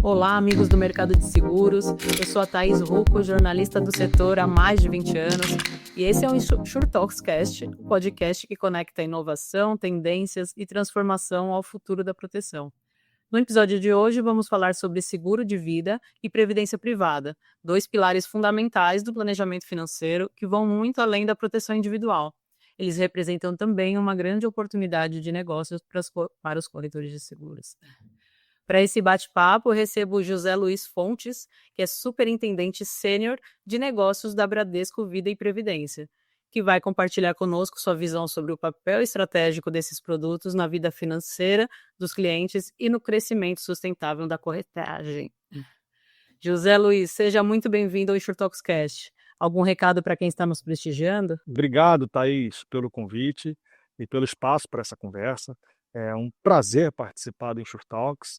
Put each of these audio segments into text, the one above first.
Olá, amigos do mercado de seguros. Eu sou a Thaís Rucco, jornalista do setor há mais de 20 anos, e esse é o SureTalksCast, um podcast que conecta inovação, tendências e transformação ao futuro da proteção. No episódio de hoje, vamos falar sobre seguro de vida e previdência privada, dois pilares fundamentais do planejamento financeiro que vão muito além da proteção individual. Eles representam também uma grande oportunidade de negócios para os corretores de seguros. Para esse bate-papo, eu recebo o José Luiz Fontes, que é superintendente sênior de negócios da Bradesco Vida e Previdência, que vai compartilhar conosco sua visão sobre o papel estratégico desses produtos na vida financeira dos clientes e no crescimento sustentável da corretagem. José Luiz, seja muito bem-vindo ao SureTalksCast. Algum recado para quem está nos prestigiando? Obrigado, Thaís, pelo convite e pelo espaço para essa conversa. É um prazer participar do InsurTalks,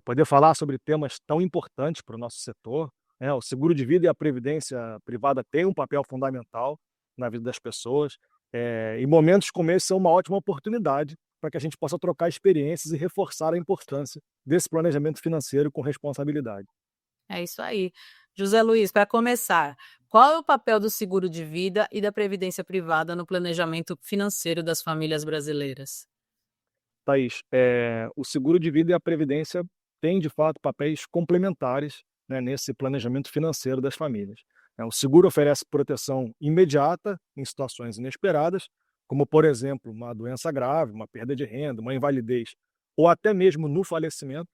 poder falar sobre temas tão importantes para o nosso setor. O seguro de vida e a previdência privada têm um papel fundamental na vida das pessoas, e momentos como esse são uma ótima oportunidade para que a gente possa trocar experiências e reforçar a importância desse planejamento financeiro com responsabilidade. É isso aí. José Luiz, para começar, qual é o papel do seguro de vida e da previdência privada no planejamento financeiro das famílias brasileiras? Thaís, o seguro de vida e a previdência têm, de fato, papéis complementares, né, nesse planejamento financeiro das famílias. O seguro oferece proteção imediata em situações inesperadas, como, por exemplo, uma doença grave, uma perda de renda, uma invalidez, ou até mesmo no falecimento.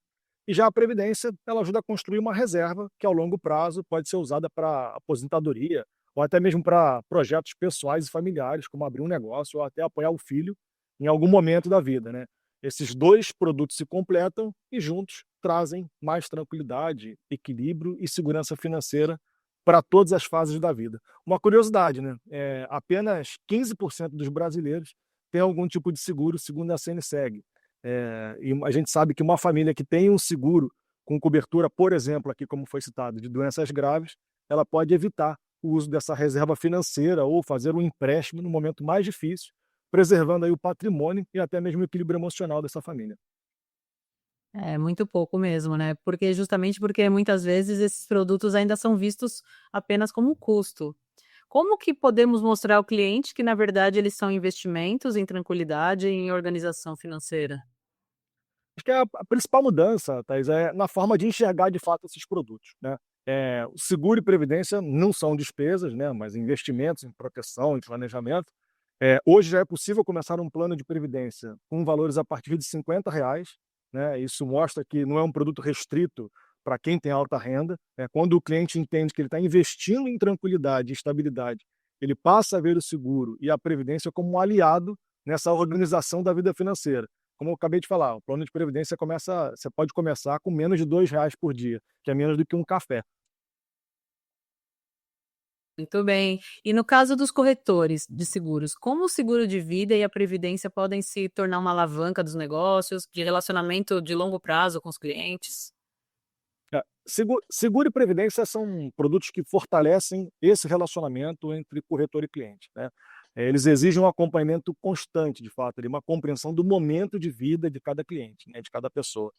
E já a previdência, ela ajuda a construir uma reserva que, ao longo prazo, pode ser usada para aposentadoria, ou até mesmo para projetos pessoais e familiares, como abrir um negócio ou até apoiar o filho em algum momento da vida, né? Esses dois produtos se completam e juntos trazem mais tranquilidade, equilíbrio e segurança financeira para todas as fases da vida. Uma curiosidade, né? Apenas 15% dos brasileiros têm algum tipo de seguro, segundo a CNSEG. E a gente sabe que uma família que tem um seguro com cobertura, por exemplo, aqui como foi citado, de doenças graves, ela pode evitar o uso dessa reserva financeira ou fazer um empréstimo no momento mais difícil, preservando aí o patrimônio e até mesmo o equilíbrio emocional dessa família. É muito pouco mesmo, né? Justamente porque muitas vezes esses produtos ainda são vistos apenas como um custo. Como que podemos mostrar ao cliente que, na verdade, eles são investimentos em tranquilidade e em organização financeira? Acho que a principal mudança, Thaís, é na forma de enxergar de fato esses produtos, né? O seguro e previdência não são despesas, né, mas investimentos em proteção e planejamento. Hoje já é possível começar um plano de previdência com valores a partir de R$ 50, né? Isso mostra que não é um produto restrito para quem tem alta renda. Quando o cliente entende que ele está investindo em tranquilidade e estabilidade, ele passa a ver o seguro e a previdência como um aliado nessa organização da vida financeira. Como eu acabei de falar, o plano de previdência você pode começar com menos de R$ 2 por dia, que é menos do que um café. Muito bem. E no caso dos corretores de seguros, como o seguro de vida e a previdência podem se tornar uma alavanca dos negócios, de relacionamento de longo prazo com os clientes? Seguro e previdência são produtos que fortalecem esse relacionamento entre corretor e cliente, né? Eles exigem um acompanhamento constante, de fato, ali, uma compreensão do momento de vida de cada cliente, né, de cada pessoa.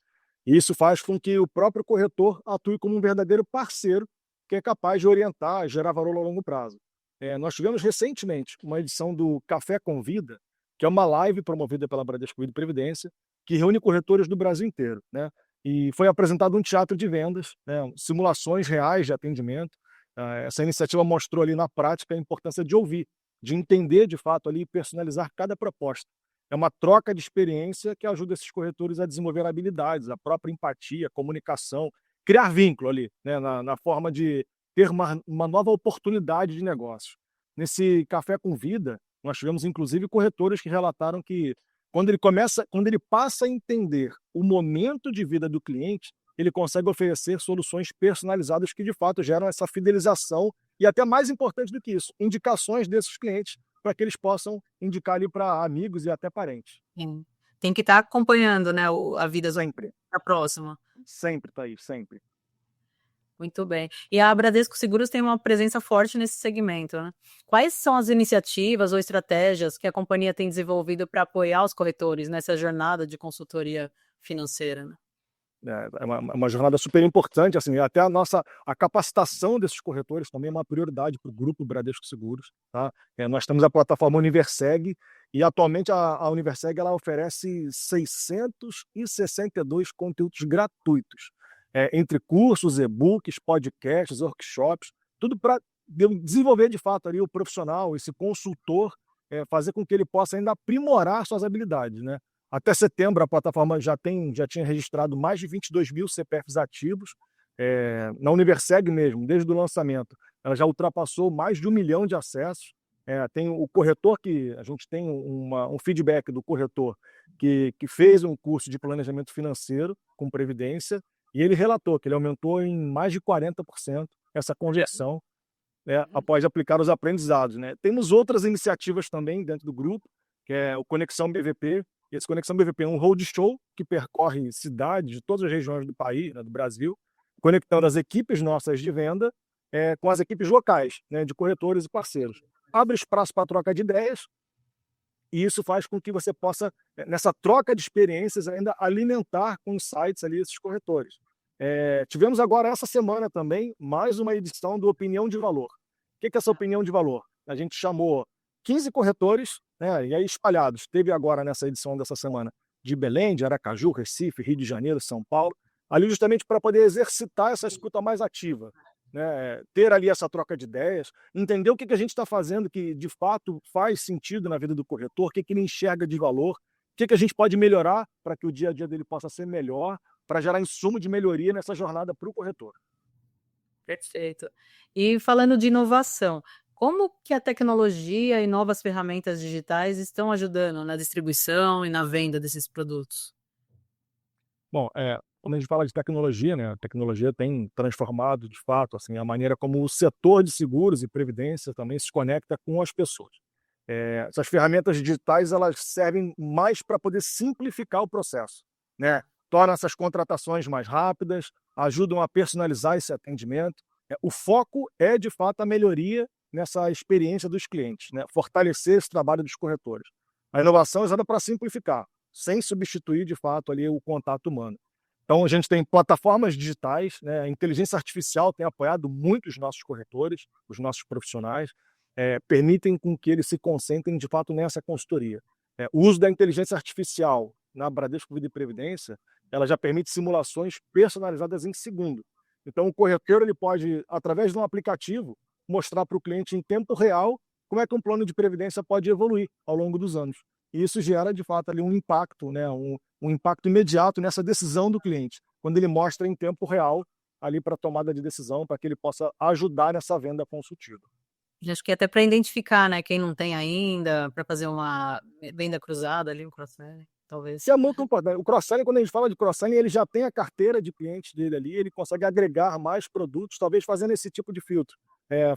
E isso faz com que o próprio corretor atue como um verdadeiro parceiro que é capaz de orientar, gerar valor a longo prazo. Nós tivemos recentemente uma edição do Café com Vida, que é uma live promovida pela Bradesco Vida e Previdência, que reúne corretores do Brasil inteiro, né? E foi apresentado um teatro de vendas, né, simulações reais de atendimento. Essa iniciativa mostrou ali na prática a importância de ouvir, de entender de fato ali e personalizar cada proposta. É uma troca de experiência que ajuda esses corretores a desenvolver habilidades, a própria empatia, comunicação, criar vínculo ali, né, na forma de ter uma nova oportunidade de negócio. Nesse Café com Vida, nós tivemos inclusive corretores que relataram que quando ele passa a entender o momento de vida do cliente, ele consegue oferecer soluções personalizadas que de fato geram essa fidelização e até mais importante do que isso, indicações desses clientes para que eles possam indicar ali para amigos e até parentes. Sim. Tem que estar acompanhando, né, a vida Sempre, da próxima. sempre, Thaís, sempre. Muito bem. E a Bradesco Seguros tem uma presença forte nesse segmento, né? Quais são as iniciativas ou estratégias que a companhia tem desenvolvido para apoiar os corretores nessa jornada de consultoria financeira, né? É uma jornada super importante, assim, até a capacitação desses corretores também é uma prioridade para o grupo Bradesco Seguros, tá? Nós temos a plataforma Universeg e atualmente a Universeg ela oferece 662 conteúdos gratuitos, entre cursos, e-books, podcasts, workshops, tudo para desenvolver de fato ali o profissional, esse consultor, fazer com que ele possa ainda aprimorar suas habilidades, né? Até setembro, a plataforma já tinha registrado mais de 22 mil CPFs ativos. Na Universeg mesmo, desde o lançamento, ela já ultrapassou mais de 1 milhão de acessos. Tem o corretor que a gente tem um feedback do corretor que fez um curso de planejamento financeiro com previdência e ele relatou que ele aumentou em mais de 40% essa conversão, né, após aplicar os aprendizados, né. Temos outras iniciativas também dentro do grupo, que é o Conexão BVP. Esse Conexão BVP é um roadshow que percorre cidades de todas as regiões do país, né, do Brasil, conectando as equipes nossas de venda com as equipes locais, né, de corretores e parceiros. Abre espaço para troca de ideias e isso faz com que você possa, nessa troca de experiências, ainda alimentar com insights ali esses corretores. Tivemos agora essa semana também mais uma edição do Opinião de Valor. O que é essa opinião de valor? A gente chamou 15 corretores, né, e aí espalhados. Teve agora nessa edição dessa semana de Belém, de Aracaju, Recife, Rio de Janeiro, São Paulo, ali justamente para poder exercitar essa escuta mais ativa, né, ter ali essa troca de ideias, entender o que a gente está fazendo que de fato faz sentido na vida do corretor, o que ele enxerga de valor, o que a gente pode melhorar para que o dia a dia dele possa ser melhor, para gerar insumo de melhoria nessa jornada para o corretor. Perfeito. E falando de inovação, como que a tecnologia e novas ferramentas digitais estão ajudando na distribuição e na venda desses produtos? Bom, quando a gente fala de tecnologia, né, a tecnologia tem transformado, de fato, assim, a maneira como o setor de seguros e previdência também se conecta com as pessoas. Essas ferramentas digitais, elas servem mais para poder simplificar o processo, né? Tornam essas contratações mais rápidas, ajudam a personalizar esse atendimento. O foco é, de fato, a melhoria nessa experiência dos clientes, né? Fortalecer esse trabalho dos corretores. A inovação é usada para simplificar, sem substituir, de fato, ali o contato humano. Então, a gente tem plataformas digitais, né? A inteligência artificial tem apoiado muito os nossos corretores, os nossos profissionais, permitem com que eles se concentrem, de fato, nessa consultoria. O uso da inteligência artificial na Bradesco Vida e Previdência, ela já permite simulações personalizadas em segundo. Então, o corretor ele pode, através de um aplicativo, mostrar para o cliente em tempo real como é que um plano de previdência pode evoluir ao longo dos anos. E isso gera, de fato, ali um impacto, né? Um impacto imediato nessa decisão do cliente, quando ele mostra em tempo real ali para a tomada de decisão, para que ele possa ajudar nessa venda consultiva. Acho que até para identificar, né, quem não tem ainda, para fazer uma venda cruzada ali, um cross-selling, Que talvez. é muito importante. O cross-selling, quando a gente fala de cross-selling, ele já tem a carteira de clientes dele ali, ele consegue agregar mais produtos, talvez fazendo esse tipo de filtro,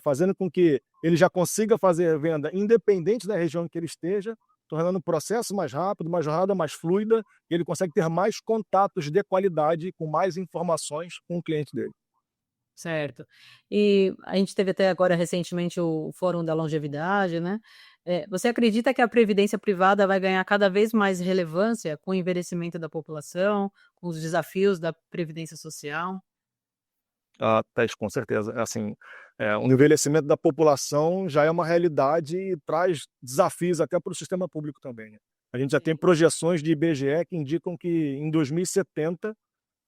fazendo com que ele já consiga fazer a venda independente da região em que ele esteja, tornando o processo mais rápido, uma jornada mais fluida, e ele consegue ter mais contatos de qualidade com mais informações com o cliente dele. Certo. E a gente teve até agora recentemente o Fórum da Longevidade, né. Você acredita que a previdência privada vai ganhar cada vez mais relevância com o envelhecimento da população, com os desafios da previdência social? Ah, Thaís, com certeza. Assim, o envelhecimento da população já é uma realidade e traz desafios até para o sistema público também, né? A gente já tem Sim. projeções de IBGE que indicam que em 2070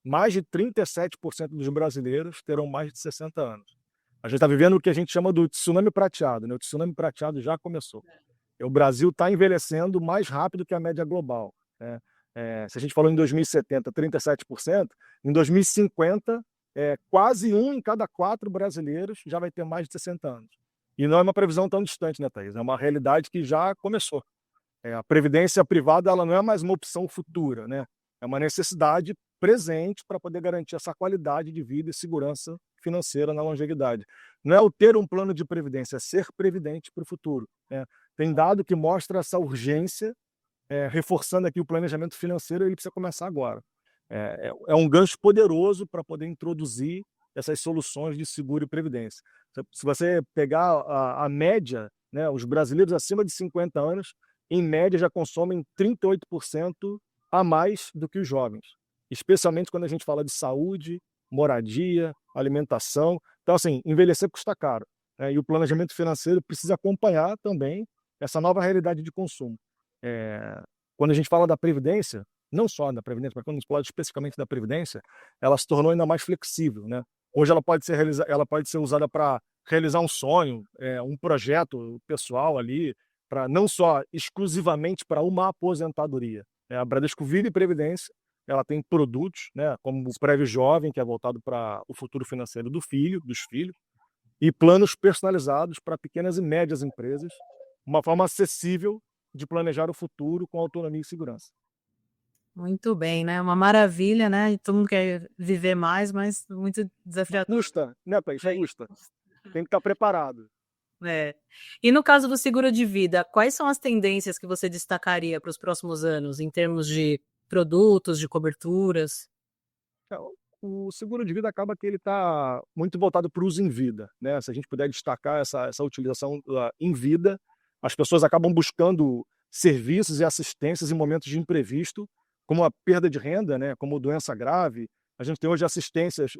mais de 37% dos brasileiros terão mais de 60 anos. A gente está vivendo o que a gente chama do tsunami prateado, né? O tsunami prateado já começou. O Brasil está envelhecendo mais rápido que a média global, né? Se a gente falou em 2070, 37%, em 2050, quase um em cada 4 brasileiros já vai ter mais de 60 anos. E não é uma previsão tão distante, né, Thaís? É uma realidade que já começou. A previdência privada ela não é mais uma opção futura, né? É uma necessidade presente para poder garantir essa qualidade de vida e segurança financeira na longevidade. Não é o ter um plano de previdência, é ser previdente para o futuro, né? Tem dado que mostra essa urgência, reforçando aqui o planejamento financeiro, ele precisa começar agora. É um gancho poderoso para poder introduzir essas soluções de seguro e previdência. Se você pegar a média, né, os brasileiros acima de 50 anos, em média, já consomem 38% a mais do que os jovens, especialmente quando a gente fala de saúde, moradia, alimentação. Então, assim, envelhecer custa caro, né, e o planejamento financeiro precisa acompanhar também essa nova realidade de consumo. Eh, Quando a gente fala da previdência, não só da previdência, mas quando a gente fala especificamente da previdência, ela se tornou ainda mais flexível, né. Hoje ela pode ser usada para realizar um sonho, um projeto pessoal ali, para não só exclusivamente para uma aposentadoria. A Bradesco Vida e Previdência, ela tem produtos, né, como o Prévio Jovem, que é voltado para o futuro financeiro dos filhos, e planos personalizados para pequenas e médias empresas, uma forma acessível de planejar o futuro com autonomia e segurança. Muito bem, né, uma maravilha, né, e todo mundo quer viver mais, mas muito desafiador. Custa, né, Thaís? É. Custa. Tem que estar preparado. É. E no caso do seguro de vida, quais são as tendências que você destacaria para os próximos anos, em termos de produtos, de coberturas? O seguro de vida acaba que ele está muito voltado para o uso em vida, né? Se a gente puder destacar essa utilização em vida, as pessoas acabam buscando serviços e assistências em momentos de imprevisto, como a perda de renda, né? Como doença grave. A gente tem hoje assistências,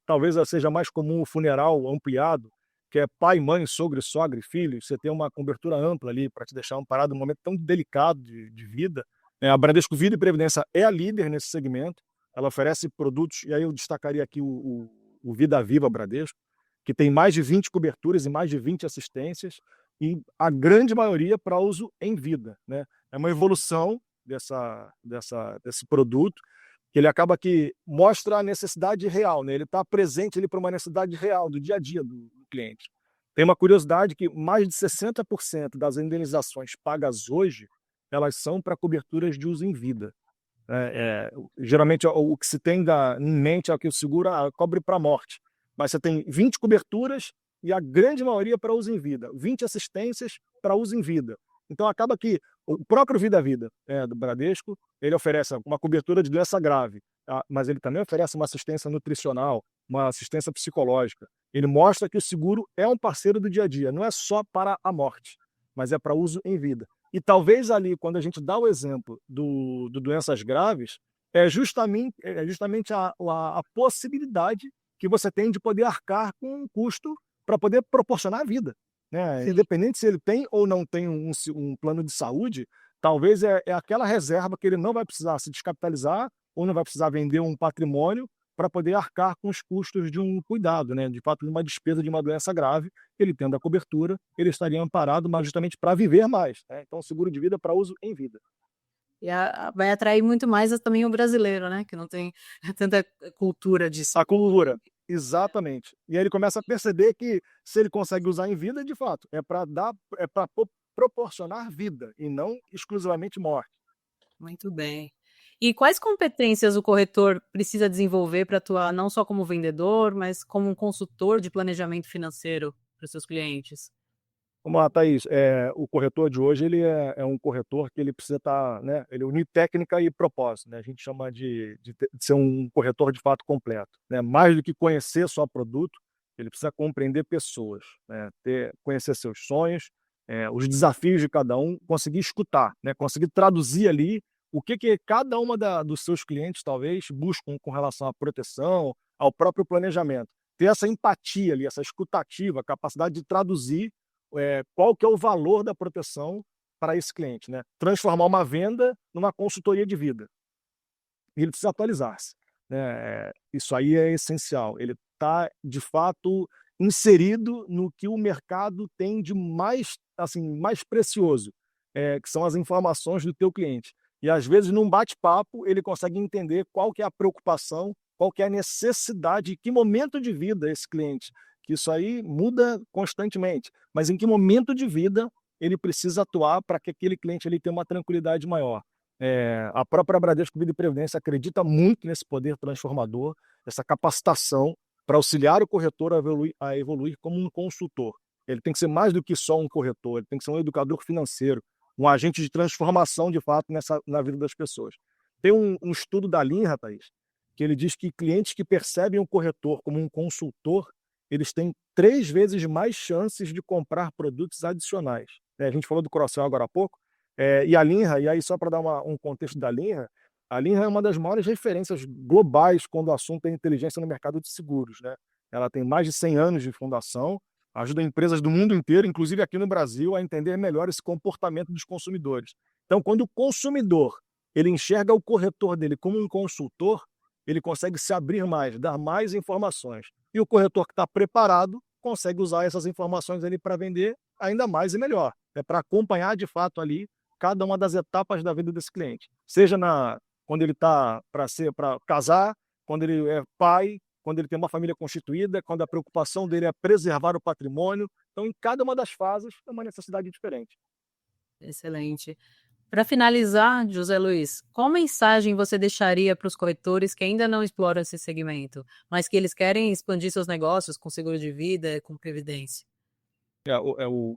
talvez seja mais comum o funeral ampliado, que é pai, mãe, sogro, sogra e filhos. Você tem uma cobertura ampla ali para te deixar amparado num momento tão delicado de vida. A Bradesco Vida e Previdência é a líder nesse segmento. Ela oferece produtos, e aí eu destacaria aqui o Vida Viva Bradesco, que tem mais de 20 coberturas e mais de 20 assistências, e a grande maioria para uso em vida, né? É uma evolução desse produto, que ele acaba que mostra a necessidade real, né? Ele está presente para uma necessidade real do dia a dia do cliente. Tem uma curiosidade que mais de 60% das indenizações pagas hoje, elas são para coberturas de uso em vida. Geralmente o que se tem em mente é que o seguro cobre para a morte, mas você tem 20 coberturas e a grande maioria para uso em vida, 20 assistências para uso em vida. Então acaba que o próprio Vida Vida do Bradesco, ele oferece uma cobertura de doença grave, mas ele também oferece uma assistência nutricional, uma assistência psicológica. Ele mostra que o seguro é um parceiro do dia a dia, não é só para a morte, mas é para uso em vida. E talvez ali, quando a gente dá o exemplo do doenças graves, é justamente a possibilidade que você tem de poder arcar com um custo para poder proporcionar a vida, né? Sim. Independente se ele tem ou não tem um plano de saúde, talvez é aquela reserva que ele não vai precisar se descapitalizar ou não vai precisar vender um patrimônio para poder arcar com os custos de um cuidado, né? De fato, de uma despesa de uma doença grave, ele tendo a cobertura, ele estaria amparado, mas justamente para viver mais, né? Então, seguro de vida para uso em vida. E vai atrair muito mais também o brasileiro, né, que não tem tanta cultura de A cultura, exatamente. E aí ele começa a perceber que se ele consegue usar em vida, de fato, é para proporcionar vida e não exclusivamente morte. Muito bem. E quais competências o corretor precisa desenvolver para atuar não só como vendedor, mas como um consultor de planejamento financeiro para os seus clientes? Vamos lá, Thaís, o corretor de hoje ele é um corretor que ele precisa estar, né, ele unir técnica e propósito, né? A gente chama de ser um corretor de fato completo, né? Mais do que conhecer só produto, ele precisa compreender pessoas, né? Conhecer seus sonhos, os desafios de cada um, conseguir escutar, né? Conseguir traduzir ali o que cada uma dos seus clientes talvez buscam com relação à proteção, ao próprio planejamento. Ter essa empatia ali, essa escutativa, capacidade de traduzir qual que é o valor da proteção para esse cliente, né? Transformar uma venda numa consultoria de vida. E ele precisa atualizar-se, né? Isso aí é essencial. Ele está, de fato, inserido no que o mercado tem de mais, assim, mais precioso, que são as informações do teu cliente. E às vezes, num bate-papo, ele consegue entender qual que é a preocupação, qual que é a necessidade, em que momento de vida esse cliente, que isso aí muda constantemente, mas em que momento de vida ele precisa atuar para que aquele cliente ele tenha uma tranquilidade maior. A própria Bradesco Vida e Previdência acredita muito nesse poder transformador, essa capacitação para auxiliar o corretor a evoluir como um consultor. Ele tem que ser mais do que só um corretor, ele tem que ser um educador financeiro, um agente de transformação de fato na vida das pessoas. Tem um estudo da Linha, Thaís, que ele diz que clientes que percebem o corretor como um consultor, eles têm 3 vezes mais chances de comprar produtos adicionais. A gente falou do cross-sell agora há pouco, e a Linra, e aí só para dar um contexto da Linra, a Linra é uma das maiores referências globais quando o assunto é inteligência no mercado de seguros, né. Ela tem mais de 100 anos de fundação, ajuda empresas do mundo inteiro, inclusive aqui no Brasil, a entender melhor esse comportamento dos consumidores. Então, quando o consumidor, ele enxerga o corretor dele como um consultor, ele consegue se abrir mais, dar mais informações. E o corretor que está preparado consegue usar essas informações ali para vender ainda mais e melhor, para acompanhar de fato ali cada uma das etapas da vida desse cliente. Seja quando ele está para casar, quando ele é pai, quando ele tem uma família constituída, quando a preocupação dele é preservar o patrimônio. Então, em cada uma das fases, é uma necessidade diferente. Excelente. Para finalizar, José Luiz, qual mensagem você deixaria para os corretores que ainda não exploram esse segmento, mas que eles querem expandir seus negócios com seguro de vida, com previdência? O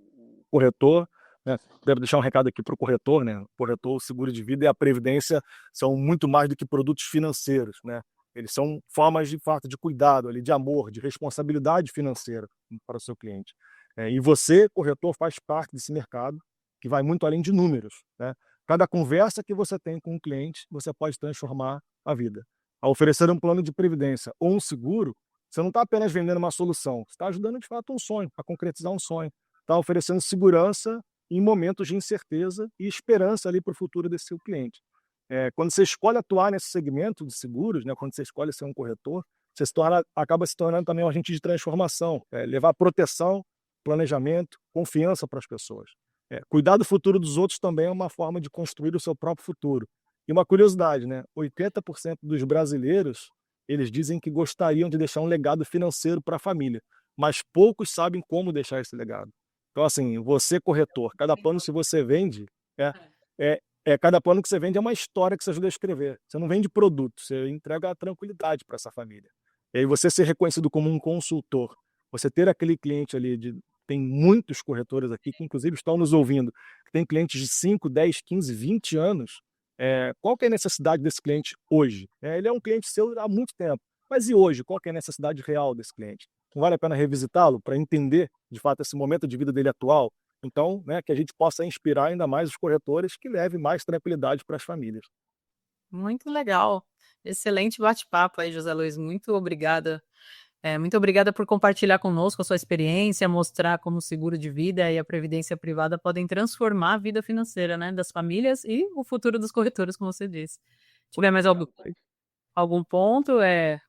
corretor, né, quero deixar um recado aqui para o corretor, né? O corretor, o seguro de vida e a previdência são muito mais do que produtos financeiros, né? Eles são formas de fato de cuidado, ali, de amor, de responsabilidade financeira para o seu cliente. E você, corretor, faz parte desse mercado que vai muito além de números, né? Cada conversa que você tem com um cliente, você pode transformar a vida. Ao oferecer um plano de previdência ou um seguro, você não está apenas vendendo uma solução, você está ajudando de fato um sonho, a concretizar um sonho. Está oferecendo segurança em momentos de incerteza e esperança ali para o futuro desse seu cliente. Quando você escolhe atuar nesse segmento de seguros, né, quando você escolhe ser um corretor, você acaba se tornando também um agente de transformação, levar proteção, planejamento, confiança para as pessoas. Cuidar do futuro dos outros também é uma forma de construir o seu próprio futuro. E uma curiosidade, né? 80% dos brasileiros, eles dizem que gostariam de deixar um legado financeiro para a família, mas poucos sabem como deixar esse legado. Então, assim, você corretor, cada plano que você vende, é, cada plano que você vende é uma história que você ajuda a escrever. Você não vende produto, você entrega a tranquilidade para essa família. E aí você ser reconhecido como um consultor, você ter aquele cliente ali tem muitos corretores aqui que inclusive estão nos ouvindo, que tem clientes de 5, 10, 15, 20 anos. Qual que é a necessidade desse cliente hoje? Ele é um cliente seu há muito tempo, mas e hoje? Qual que é a necessidade real desse cliente? Não vale a pena revisitá-lo para entender, de fato, esse momento de vida dele atual? Então, né, que a gente possa inspirar ainda mais os corretores, que leve mais tranquilidade para as famílias. Muito legal. Excelente bate-papo aí, José Luiz. Muito obrigada. Muito obrigada por compartilhar conosco a sua experiência, mostrar como o seguro de vida e a previdência privada podem transformar a vida financeira, né, das famílias e o futuro dos corretores, como você disse. Se tiver mais algum ponto, a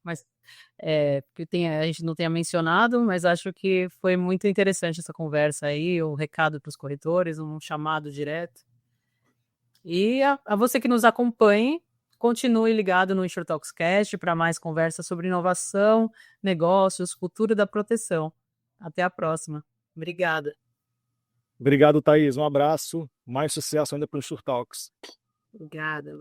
gente não tenha mencionado, mas acho que foi muito interessante essa conversa aí, o recado para os corretores, um chamado direto. E a você que nos acompanhe, continue ligado no Insurtalks Cast para mais conversas sobre inovação, negócios, futuro da proteção. Até a próxima. Obrigada. Obrigado, Thaís. Um abraço. Mais sucesso ainda para o Insurtalks. Obrigada.